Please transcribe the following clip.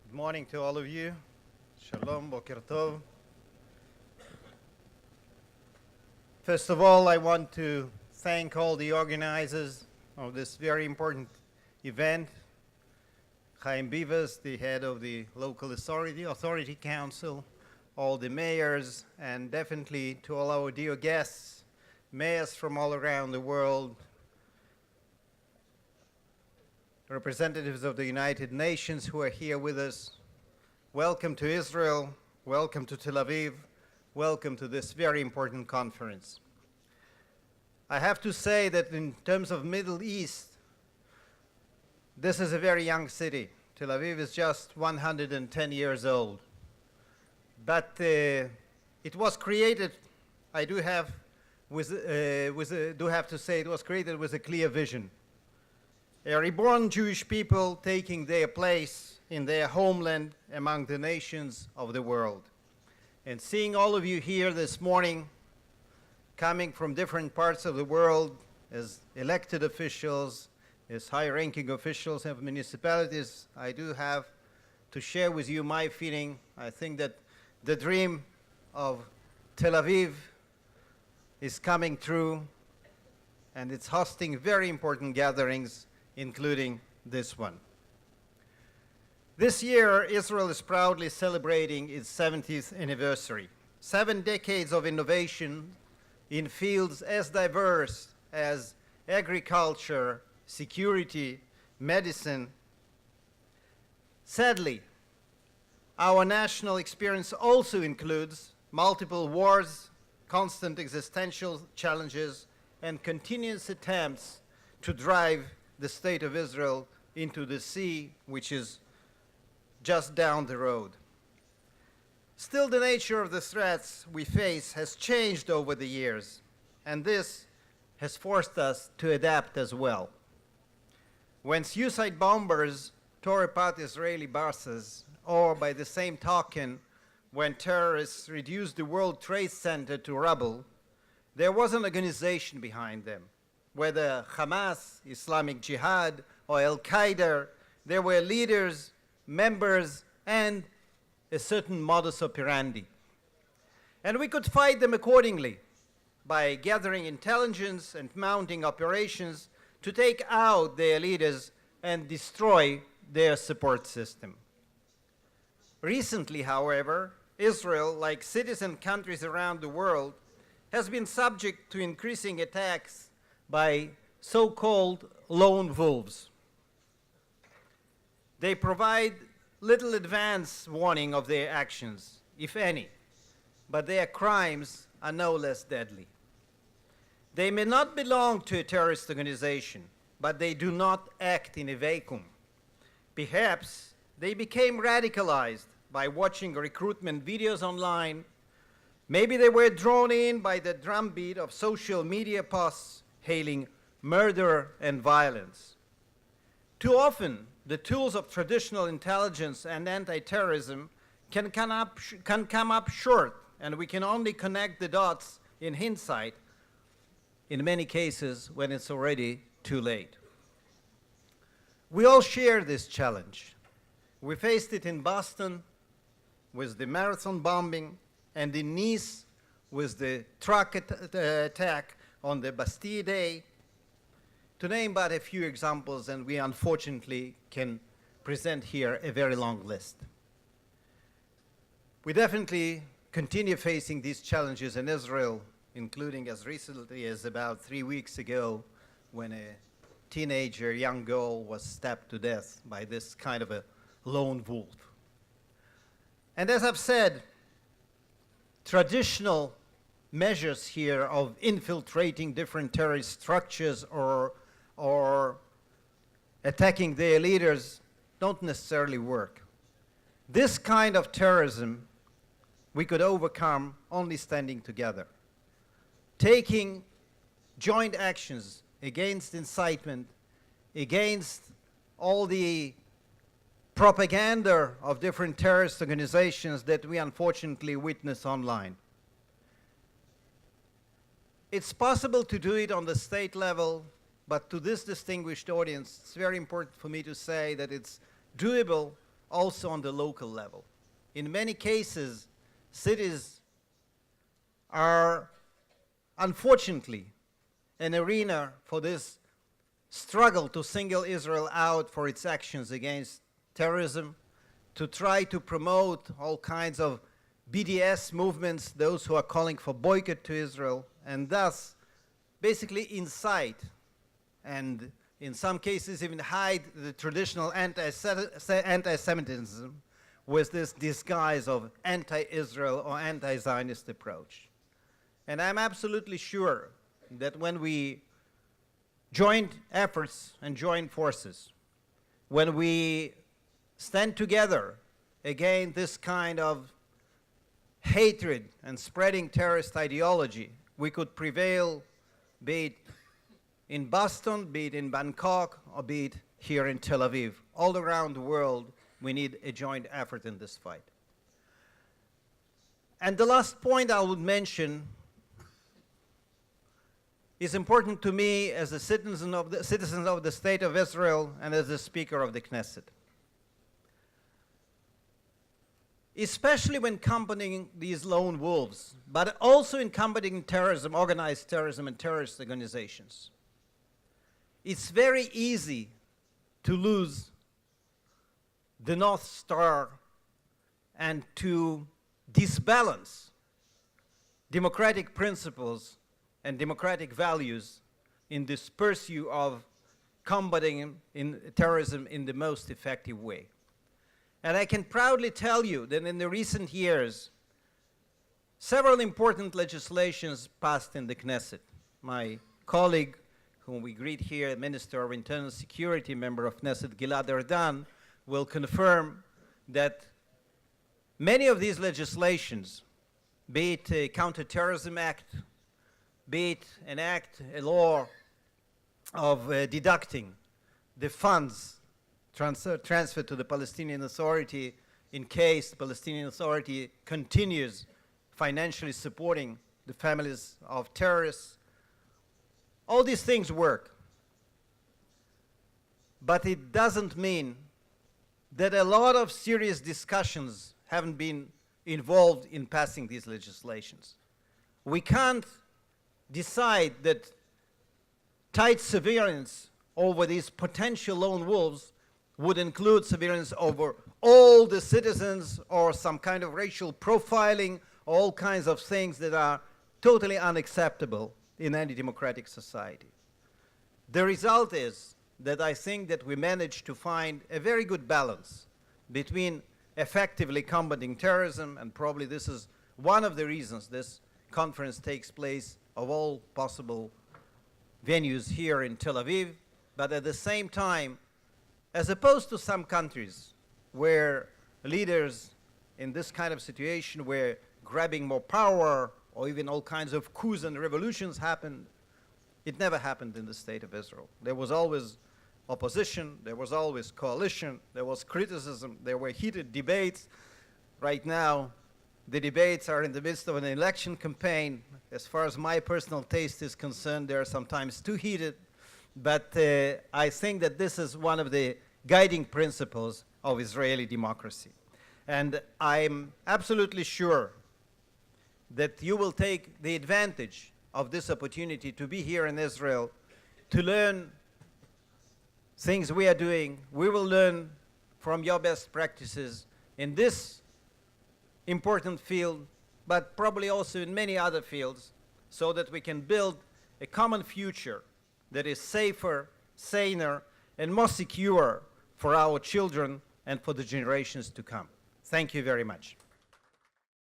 Good morning to all of you. Shalom, Boker Tov. First of all, I want to thank all the organizers of this very important event. Chaim Bivas, the head of the local authority council, all the mayors, and definitely to all our dear guests, mayors from all around the world, representatives of the United Nations who are here with us. Welcome to Israel, welcome to Tel Aviv, welcome to this very important conference. I have to say that in terms of Middle East, this is a very young city. Tel Aviv is just 110 years old. But it was created, I do have to say, it was created with a clear vision. A reborn Jewish people taking their place in their homeland among the nations of the world. And seeing all of you here this morning, coming from different parts of the world as elected officials, as high-ranking officials of municipalities, I do have to share with you my feeling. I think that the dream of Tel Aviv is coming true, and it's hosting very important gatherings, including this one. This year, Israel is proudly celebrating its 70th anniversary. 7 decades of innovation in fields as diverse as agriculture, security, medicine. Sadly, our national experience also includes multiple wars, constant existential challenges, and continuous attempts to drive the state of Israel into the sea, which is just down the road. Still, the nature of the threats we face has changed over the years, and this has forced us to adapt as well. When suicide bombers tore apart Israeli buses, or by the same token, when terrorists reduced the World Trade Center to rubble, there was an organization behind them. Whether Hamas, Islamic Jihad, or Al-Qaeda, there were leaders, members, and a certain modus operandi. And we could fight them accordingly by gathering intelligence and mounting operations to take out their leaders and destroy their support system. Recently, however, Israel, like citizen countries around the world, has been subject to increasing attacks by so-called lone wolves. They provide little advance warning of their actions, if any, but their crimes are no less deadly. They may not belong to a terrorist organization, but they do not act in a vacuum. Perhaps they became radicalized by watching recruitment videos online. Maybe they were drawn in by the drumbeat of social media posts hailing murder and violence. Too often, the tools of traditional intelligence and anti-terrorism can come up short, and we can only connect the dots in hindsight, in many cases when it's already too late. We all share this challenge. We faced it in Boston with the marathon bombing, and in Nice with the truck attack on the Bastille Day, to name but a few examples, and we unfortunately can present here a very long list. We definitely continue facing these challenges in Israel, including as recently as about 3 weeks ago when a teenager, young girl, was stabbed to death by this kind of a lone wolf. And as I've said, traditional measures here of infiltrating different terrorist structures or attacking their leaders don't necessarily work. This kind of terrorism we could overcome only standing together, taking joint actions against incitement, against all the propaganda of different terrorist organizations that we unfortunately witness online. It's possible to do it on the state level, but to this distinguished audience, it's very important for me to say that it's doable also on the local level. In many cases, cities are unfortunately an arena for this struggle to single Israel out for its actions against terrorism, to try to promote all kinds of BDS movements, those who are calling for boycott to Israel, and thus basically incite and in some cases even hide the traditional anti-Semitism with this disguise of anti-Israel or anti-Zionist approach. And I'm absolutely sure that when we join efforts and join forces, when we stand together against this kind of hatred and spreading terrorist ideology, we could prevail, be it in Boston, be it in Bangkok, or be it here in Tel Aviv. All around the world, we need a joint effort in this fight. And the last point I would mention is important to me as a citizen of the State of Israel and as the Speaker of the Knesset. Especially when combating these lone wolves, but also in combating terrorism, organized terrorism, and terrorist organizations. It's very easy to lose the North Star and to disbalance democratic principles and democratic values in this pursuit of combating terrorism in the most effective way. And I can proudly tell you that in the recent years, several important legislations passed in the Knesset. My colleague, whom we greet here, Minister of Internal Security, member of Knesset, Gilad Erdan, will confirm that many of these legislations, be it a Counterterrorism Act, be it an act, a law of deducting the funds transferred to the Palestinian Authority in case the Palestinian Authority continues financially supporting the families of terrorists. All these things work. But it doesn't mean that a lot of serious discussions haven't been involved in passing these legislations. We can't decide that tight surveillance over these potential lone wolves would include surveillance over all the citizens or some kind of racial profiling, all kinds of things that are totally unacceptable in any democratic society. The result is that I think that we managed to find a very good balance between effectively combating terrorism, and probably this is one of the reasons this conference takes place of all possible venues here in Tel Aviv, but at the same time, as opposed to some countries where leaders in this kind of situation were grabbing more power or even all kinds of coups and revolutions happened, it never happened in the State of Israel. There was always opposition, there was always coalition, there was criticism, there were heated debates. Right now, the debates are in the midst of an election campaign. As far as my personal taste is concerned, they are sometimes too heated, but I think that this is one of the guiding principles of Israeli democracy. And I'm absolutely sure that you will take the advantage of this opportunity to be here in Israel, to learn things we are doing. We will learn from your best practices in this important field, but probably also in many other fields, so that we can build a common future that is safer, saner, and more secure for our children and for the generations to come. Thank you very much.